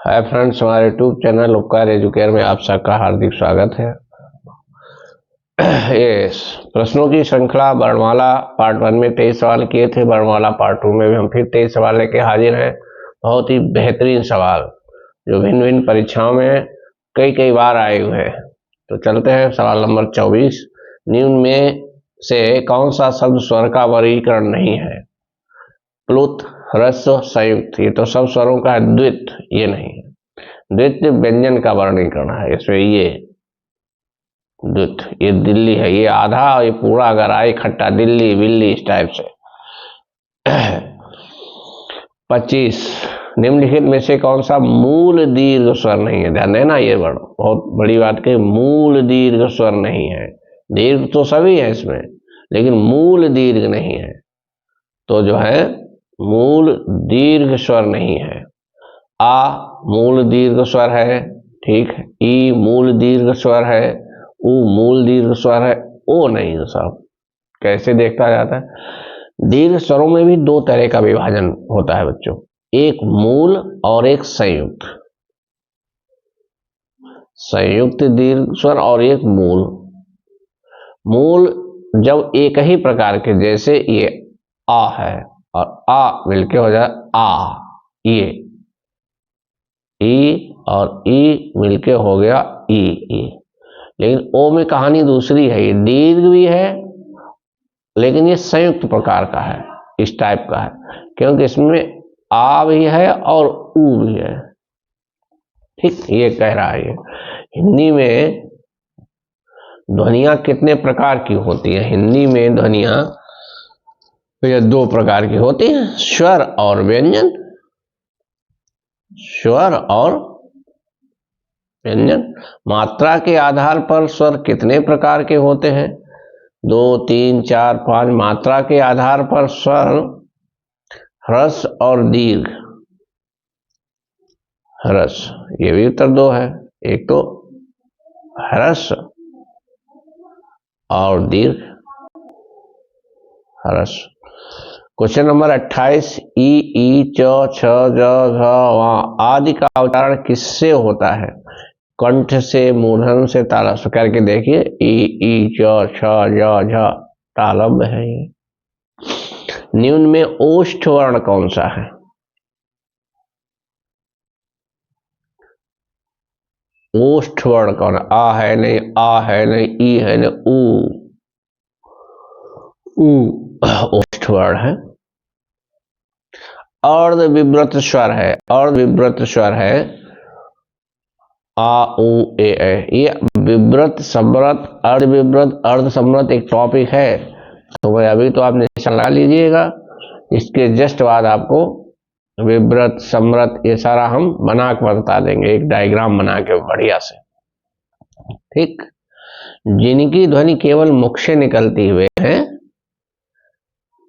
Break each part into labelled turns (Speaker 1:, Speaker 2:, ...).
Speaker 1: Hi friends, हमारे YouTube channel उपकार educare में आप सबका हार्दिक स्वागत है। ये प्रश्नों की श्रृंखला वर्णमाला पार्ट 1 में 23 सवाल किए थे। वर्णमाला पार्ट 2 में भी हम फिर 23 सवाल लेके हाजिर हैं। बहुत ही बेहतरीन सवाल जो भिन्न भिन्न परीक्षाओं में कई बार आए हुए हैं। तो चलते हैं सवाल नंबर 24। निम्न में से कौन सा शब्द स्वर का वर्गीकरण नहीं है? प्लुत, ह्रस्व, संयुक्त। ये तो सब स्वरों का है। द्वित ये नहीं है। द्वित व्यंजन का वर्गीकरण है। इसमें ये द्वित, ये दिल्ली है, ये आधा और ये पूरा अगर आए इकट्ठा दिल्ली बिल्ली इस टाइप से। 25 निम्नलिखित में से कौन सा मूल दीर्घ स्वर नहीं है? ध्यान देना, ये वर्ड बहुत बड़ी बात के मूल दीर्घ स्वर नहीं है। दीर्घ तो सभी है इसमें, लेकिन मूल दीर्घ नहीं है। तो जो है मूल दीर्घ स्वर नहीं है। आ मूल दीर्घ स्वर है, ठीक है। ई मूल दीर्घ स्वर है। उ मूल दीर्घ स्वर है। ओ नहीं साहब। कैसे देखा जाता है? दीर्घ स्वरों में भी दो तरह का विभाजन होता है बच्चों, एक मूल और एक संयुक्त। संयुक्त दीर्घ स्वर और एक मूल। मूल जब एक ही प्रकार के, जैसे ये आ है और आ मिलके हो जाए आ, ये ई और ई मिलके हो गया ई। लेकिन ओ में कहानी दूसरी है। ये दीर्घ भी है लेकिन ये संयुक्त प्रकार का है, इस टाइप का है, क्योंकि इसमें आ भी है और ऊ भी है। ठीक, ये कह रहा है। ये हिंदी में ध्वनियां कितने प्रकार की होती हैं? हिंदी में ध्वनियां ये दो प्रकार की होती हैं, स्वर और व्यंजन। स्वर और व्यंजन। मात्रा के आधार पर स्वर कितने प्रकार के होते हैं? 2, 3, 4, 5। मात्रा के आधार पर स्वर ह्रस्व और दीर्घ। ह्रस्व, ये भी उत्तर 2 है। एक तो ह्रस्व और दीर्घ। ह्रस्व। Question number 28। ई, च, छ, ज, झ, व आदि का उच्चारण किससे होता है? कंठ से, मूर्धन से, तालव्य से। करके देखिए, ई, च, छ, ज, झ तालव्य है ये। निम्न में ओष्ठ वर्ण कौन सा है? ओष्ठ वर्ण कौन है? आ है नहीं, आ है नहीं, ई है नहीं, ऊ ओष्ठ वर्ण है। अर्ध विव्रत स्वर है। अर्ध विव्रत स्वर है आ, उ, ए। ये विव्रत, समृत, अर्ध विव्रत, अर्ध समृत एक टॉपिक है, तो भाई अभी तो आप निशान लगा लीजिएगा। इसके जस्ट बाद आपको विव्रत, समृत ये सारा हम बना के बता देंगे, एक डायग्राम बना के बढ़िया से। ठीक। जिनकी ध्वनि केवल मुख से निकलती हुए है,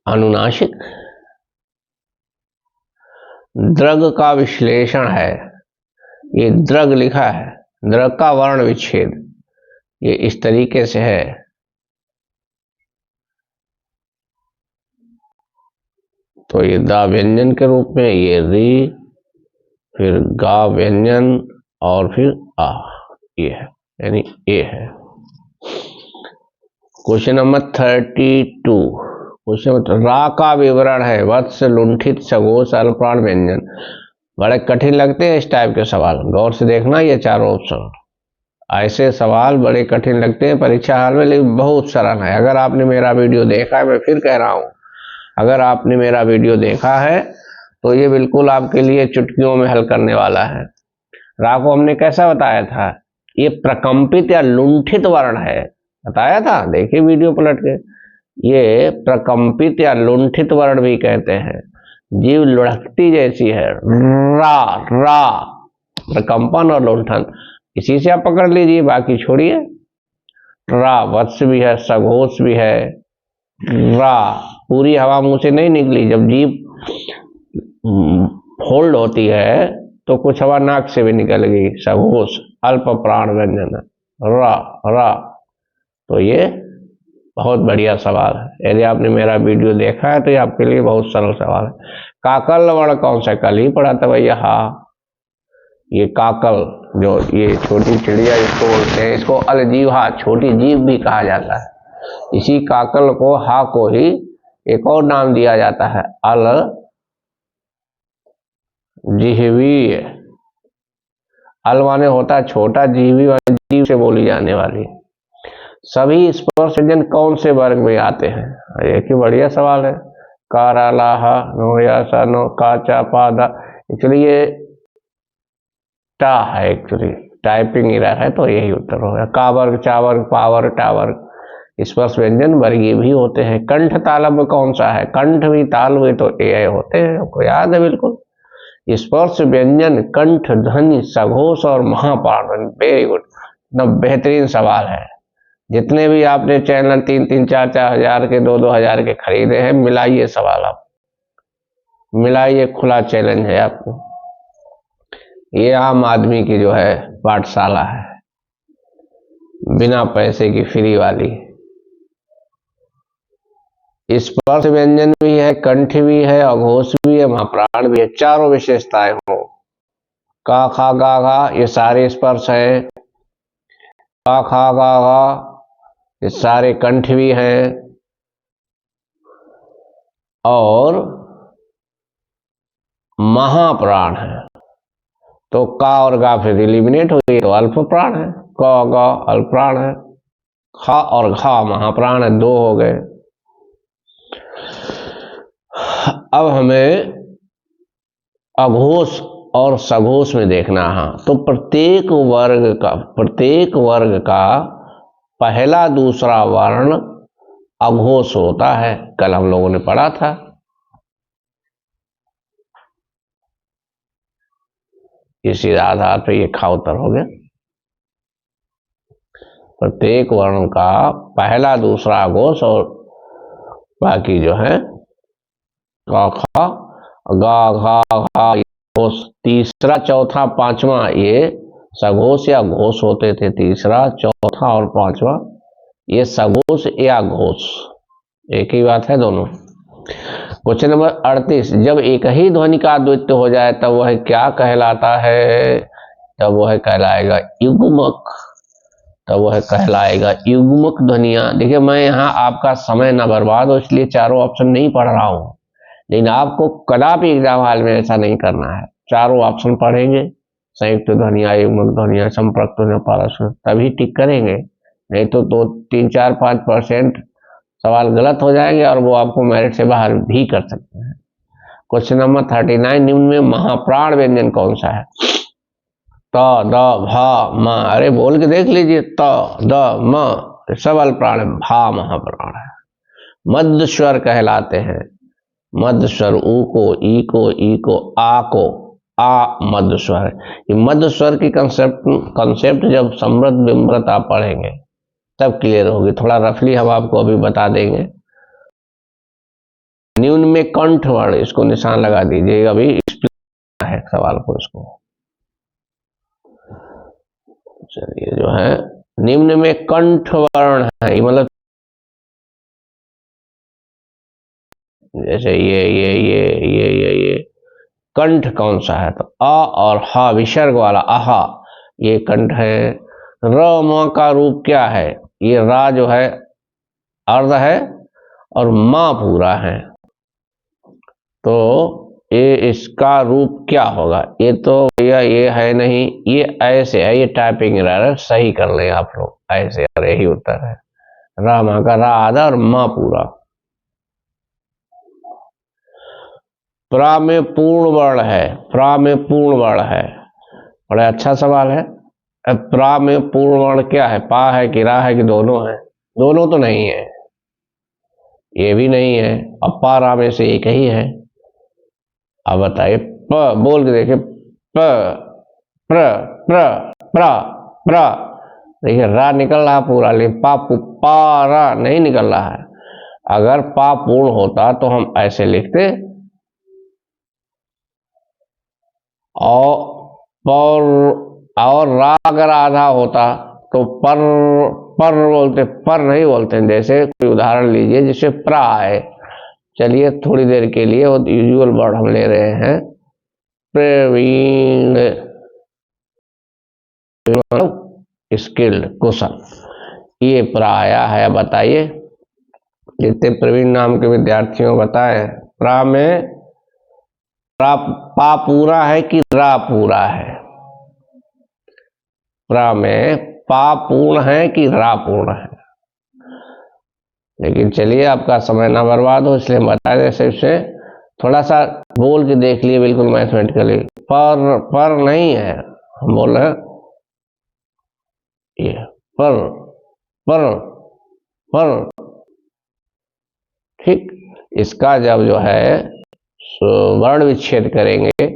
Speaker 1: अनुनासिक। द्रग का विश्लेषण है, ये द्रग लिखा है, द्रग का वर्ण विच्छेद ये इस तरीके से है। तो ये दा व्यंजन के रूप में, ये री, फिर गा व्यंजन और फिर आ, ये है, यानी ए है। Question number 32। क्वेश्चन रा का विवरण है, वत्स, लुंठित, सघोष, अल्पप्राण व्यंजन। बड़े कठिन लगते हैं इस टाइप के सवाल, गौर से देखना ये चारों ऑप्शन। ऐसे सवाल बड़े कठिन लगते हैं परीक्षा हाल में, लेकिन बहुत सरल है। अगर आपने मेरा वीडियो देखा है, मैं फिर कह रहा हूं, अगर आपने मेरा वीडियो देखा है तो ये बिल्कुल आपके लिए चुटकियों में हल करने वाला है। रा को हमने कैसा बताया था? ये प्रकंपित या लुंठित वर्ण है, बताया था, देखिए वीडियो पलट के। ये प्रकंपित या लुंठित वर्ण भी कहते हैं। जीव लुढ़कती जैसी है। रा, रा प्रकंपन और लुंठन, इसी से आप पकड़ लीजिए, बाकी छोड़िए। रा वत्स भी है, सघोष भी है। रा पूरी हवा मुंह से नहीं निकली, जब जीभ फोल्ड होती है तो कुछ हवा नाक से भी निकल गई, सघोष। अल्प प्राण व्यंजन है रा, रा। तो ये बहुत बढ़िया सवाल है। यदि आपने मेरा वीडियो देखा है तो ये आपके लिए बहुत सरल सवाल है। काकल वर्ण कौन सा? कल ही पढ़ा था भैया। हा, ये काकल, जो ये छोटी चिड़िया इसको बोलते हैं, इसको अलजीहा, छोटी जीव भी कहा जाता है। इसी काकल को, हा को ही एक और नाम दिया जाता है, अलजिहवी। अल माने होता है छोटा, जीवी वाले जीव से बोली जाने वाली। सभी स्पर्श व्यंजन कौन से वर्ग में आते हैं? एक ही बढ़िया सवाल है। कारा, लाहा, नो, या, सा, नो, काचा, पादा। एक्चुअली ये टा है, एक्चुअली टाइपिंग एरर है, तो यही उत्तर होगा। का वर्ग, चा वर्ग, पावर, टावर स्पर्श व्यंजन वर्गीय भी होते हैं। कंठ तालव्य कौन सा है? कंठ भी ताल भी तो ए होते हैं, आपको याद है बिल्कुल। स्पर्श व्यंजन कंठ ध्वनि सघोष और महाप्राण। वेरी गुड, बेहतरीन सवाल है। जितने भी आपने चैनल 3-3, 4-4 हजार के, 2-2 हजार के खरीदे हैं, मिलाइए सवाल, आप मिलाइए, खुला चैलेंज है आपको। ये आम आदमी की जो है पाठशाला है, बिना पैसे की, फ्री वाली। स्पर्श व्यंजन भी है, कंठ भी है, अघोष भी है, महाप्राण भी है। चारों विशेषताएं हो। का, खा, गा, घा ये सारे स्पर्श है। का, खा, गा, घा ये सारे कंठ भी हैं। और महाप्राण है। तो का और गा फिर एलिमिनेट हुई, तो अल्प प्राण है। क, ग अल्प प्राण है, खा और घा महाप्राण है, 2 हो गए। अब हमें अघोष और सघोष में देखना है। तो प्रत्येक वर्ग का पहला दूसरा वर्ण अघोष होता है। कल हम लोगों ने पढ़ा था। इसी आधार पर ये खा उत्तर हो गया। प्रत्येक वर्ण का पहला दूसरा अघोष और बाकी जो है क, ख, गा, घा, घा घोष। तीसरा, चौथा, पांचवा ये सघोष या घोष होते थे। तीसरा, चौथा और पांचवा ये सघोष या घोष, एक ही बात है दोनों। क्वेश्चन नंबर 38, जब एक ही ध्वनि का द्वित्व हो जाए तब वह क्या कहलाता है? तब वह कहलाएगा युग्मक। तब वह कहलाएगा युग्मक ध्वनियां। देखिए, मैं यहाँ आपका समय न बर्बाद हो इसलिए चारों ऑप्शन नहीं पढ़ रहा हूँ, लेकिन आपको कदापि एग्जाम हॉल में ऐसा नहीं करना है। चारों ऑप्शन पढ़ेंगे, संयुक्त ध्वनियां, युग्मक ध्वनियां, संपर्क ध्वनियां, पारस्परिक, तभी टिक करेंगे। नहीं तो 3-4-5% सवाल गलत हो जाएंगे और वो आपको मेरिट से बाहर भी कर सकते हैं। क्वेश्चन नंबर 39, निम्न में महाप्राण व्यंजन कौन सा है? त, द, भा, मा। अरे बोल के देख लीजिए, त, द, म सब अल्पप्राण है, भा महाप्राण है। मध्य स्वर कहलाते हैं। मध्य स्वर ऊ को, ई को, ई को, आ को, आ मध्य स्वर है। ये मध्य स्वर की कंसेप्ट जब समृद्ध विमृत आप पढ़ेंगे तब क्लियर होगी। थोड़ा रफली हम आपको अभी बता देंगे। निम्न में कंठ वर्ण, इसको निशान लगा दीजिएगा, अभी एक्सप्लेन है सवाल को इसको। चलिए, जो है निम्न में कंठ वर्ण है, मतलब जैसे ये कंठ कौन सा है? तो अ और हा विसर्ग वाला आहा, ये कंठ है। र, म का रूप क्या है? ये रा जो है अर्ध है और मा पूरा है, तो ये इसका रूप क्या होगा? ये तो भैया ये है नहीं, ये ऐसे है, ये टाइपिंग एरर है, सही कर लें आप लोग, ऐसे, और यही उत्तर है। रा मा का रा आधा और मा पूरा। प्रा में पूर्ण वर्ण है। प्रा में पूर्ण वर्ण है, बड़ा अच्छा सवाल है। प्रा में पूर्ण वर्ण क्या है? पा है कि रा है कि दोनों है? दोनों तो नहीं है, ये भी नहीं है, अब पा रा में से एक ही है। अब बताइए, प बोल के देखिए, प, प्र, प्र, प्रा, प्रा। देखिए रा निकल रहा पूरा, लेकिन पा रा नहीं निकल रहा है। अगर पा पूर्ण होता तो हम ऐसे लिखते, और रा अगर आधा होता तो पर बोलते, पर नहीं बोलते। जैसे कोई उदाहरण लीजिए जिससे प्रा है। चलिए थोड़ी देर के लिए वो यूजुअल वर्ड हम ले रहे हैं, प्रवीण। मतलब स्किल्ड, कुशल। ये प्रा आया है। बताइए जितने प्रवीण नाम के विद्यार्थियों बताए, प्रा में पा पूरा है कि रा पूरा है? प्रा में पा पूर्ण है कि रा पूर्ण है? लेकिन चलिए आपका समय ना बर्बाद हो इसलिए हम बता दें सिर्फ थोड़ा सा बोल के देख लिए बिल्कुल मैथमेटिकली। पर नहीं है, हम बोल रहे हैं ये पर पर पर। ठीक, इसका जब जो है वर्ण विच्छेद करेंगे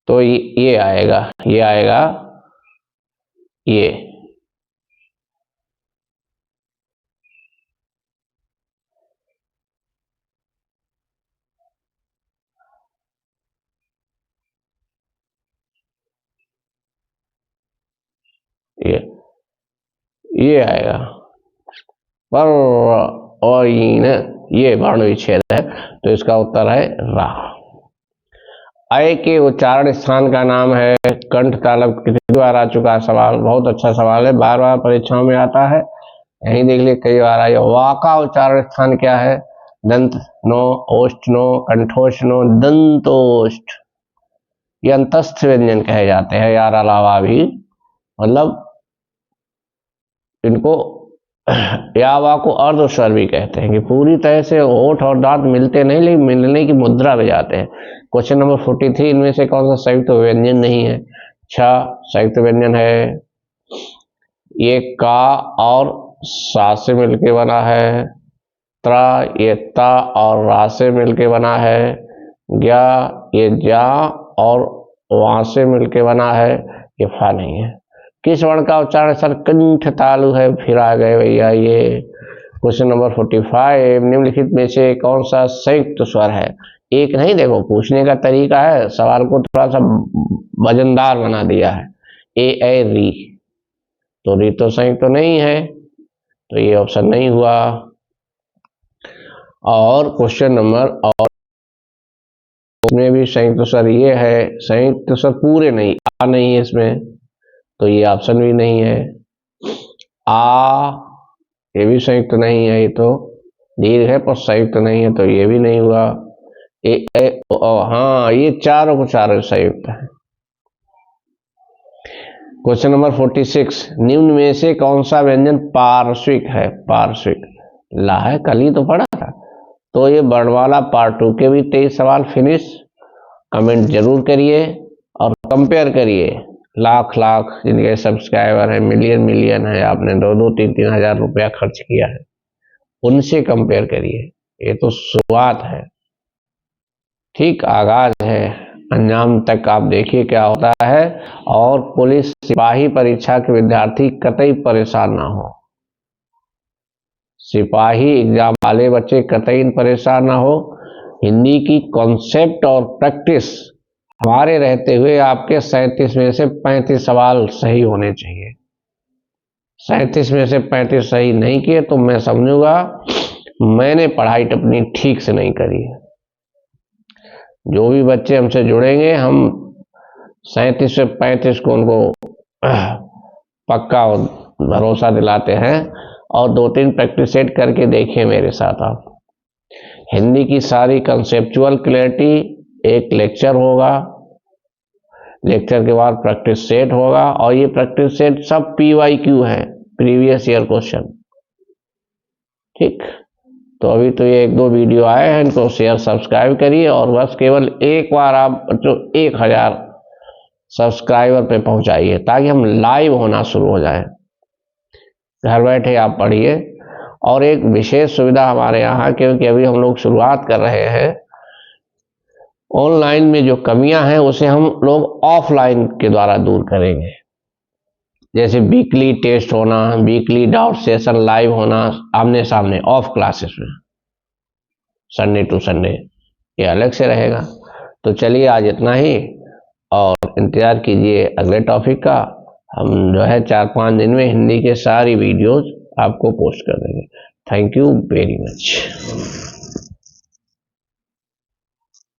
Speaker 1: तो ये आएगा, ये आएगा, ये आएगा पर और ये वर्ण विच्छेद है तो इसका उत्तर है रा। अय के उच्चारण स्थान का नाम है कंठ तालव्य। कितनी बार आ चुका है सवाल, बहुत अच्छा सवाल है, बार बार परीक्षाओं में आता है, यहीं देख लिए कई बार आया। वा का उच्चारण स्थान क्या है? दंत नो, ओष्ठ नो, कंठोष्ठ नो, दंतोष्ठ। ये अंतस्थ व्यंजन कहे जाते हैं यार। अलावा भी मतलब इनको या वा को अर्ध स्वर भी कहते हैं कि पूरी तरह से होठ और दांत मिलते नहीं लेकिन मिलने की मुद्रा में जाते हैं। क्वेश्चन नंबर 43, इनमें से कौन सा संयुक्त व्यंजन नहीं है? संयुक्त व्यंजन है ये का और सा से मिलके बना है। त्रा ये ता और रा से मिलके बना है। ज्ञा ये जा और वहां से मिलके बना है। ये फा नहीं है। किस वर्ण का उच्चारण सर कंठ तालु है? फिर आ गए भैया ये। क्वेश्चन नंबर 45, निम्नलिखित में से कौन सा संयुक्त स्वर है? एक नहीं, देखो पूछने का तरीका है, सवाल को थोड़ा सा वजनदार बना दिया है। ए री, तो री तो संयुक्त तो नहीं है, तो ये ऑप्शन नहीं हुआ। और क्वेश्चन नंबर और उसमें भी संयुक्त स्वर ये है, संयुक्त स्वर पूरे नहीं, आ नहीं है इसमें, तो ये ऑप्शन भी नहीं है। आ ये भी संयुक्त नहीं है, ये तो दीर्घ है पर संयुक्त नहीं है, तो ये भी नहीं हुआ। हाँ, ये चारों को चारों संयुक्त है। क्वेश्चन नंबर 46, निम्न में से कौन सा व्यंजन पार्श्विक है? पार्श्विक ला है, कल ही तो पढ़ा था। तो ये वर्णमाला पार्ट 2 के भी 23 सवाल फिनिश। कमेंट जरूर करिए और कंपेयर करिए। लाख लाख जिनके सब्सक्राइबर है, मिलियन है, आपने 2-3 हजार रुपया खर्च किया है, उनसे कंपेयर करिए। ये तो शुरुआत है, ठीक आगाज है, अंजाम तक आप देखिए क्या होता है। और पुलिस सिपाही परीक्षा के विद्यार्थी कतई परेशान ना हो, सिपाही एग्जाम वाले बच्चे कतई परेशान ना हो। हिंदी की कॉन्सेप्ट और प्रैक्टिस हमारे रहते हुए आपके 37 में से 35 सवाल सही होने चाहिए। 37 में से 35 सही नहीं किए तो मैं समझूंगा मैंने पढ़ाई अपनी ठीक से नहीं करी है। जो भी बच्चे हमसे जुड़ेंगे, हम 37 से 35 को उनको पक्का भरोसा दिलाते हैं। और 2-3 प्रैक्टिस सेट करके देखिए मेरे साथ आप। हिंदी की सारी कंसेप्चुअल क्लैरिटी, एक लेक्चर होगा, लेक्चर के बाद प्रैक्टिस सेट होगा, और ये प्रैक्टिस सेट सब PYQ है, प्रीवियस ईयर क्वेश्चन। ठीक, तो अभी तो ये 1-2 वीडियो आए हैं, इनको शेयर सब्सक्राइब करिए और बस केवल एक बार आप जो 1000 सब्सक्राइबर पे पहुंचाइए ताकि हम लाइव होना शुरू हो जाए। घर बैठे आप पढ़िए। और एक विशेष सुविधा हमारे यहाँ, क्योंकि अभी हम लोग शुरुआत कर रहे हैं, ऑनलाइन में जो कमियां हैं उसे हम लोग ऑफलाइन के द्वारा दूर करेंगे। जैसे वीकली टेस्ट होना, वीकली डाउट सेशन लाइव होना आमने सामने ऑफ क्लासेस में, संडे टू संडे, ये अलग से रहेगा। तो चलिए आज इतना ही, और इंतजार कीजिए अगले टॉपिक का। हम जो है 4-5 दिन में हिंदी के सारी वीडियोज आपको पोस्ट कर देंगे। Thank you very much.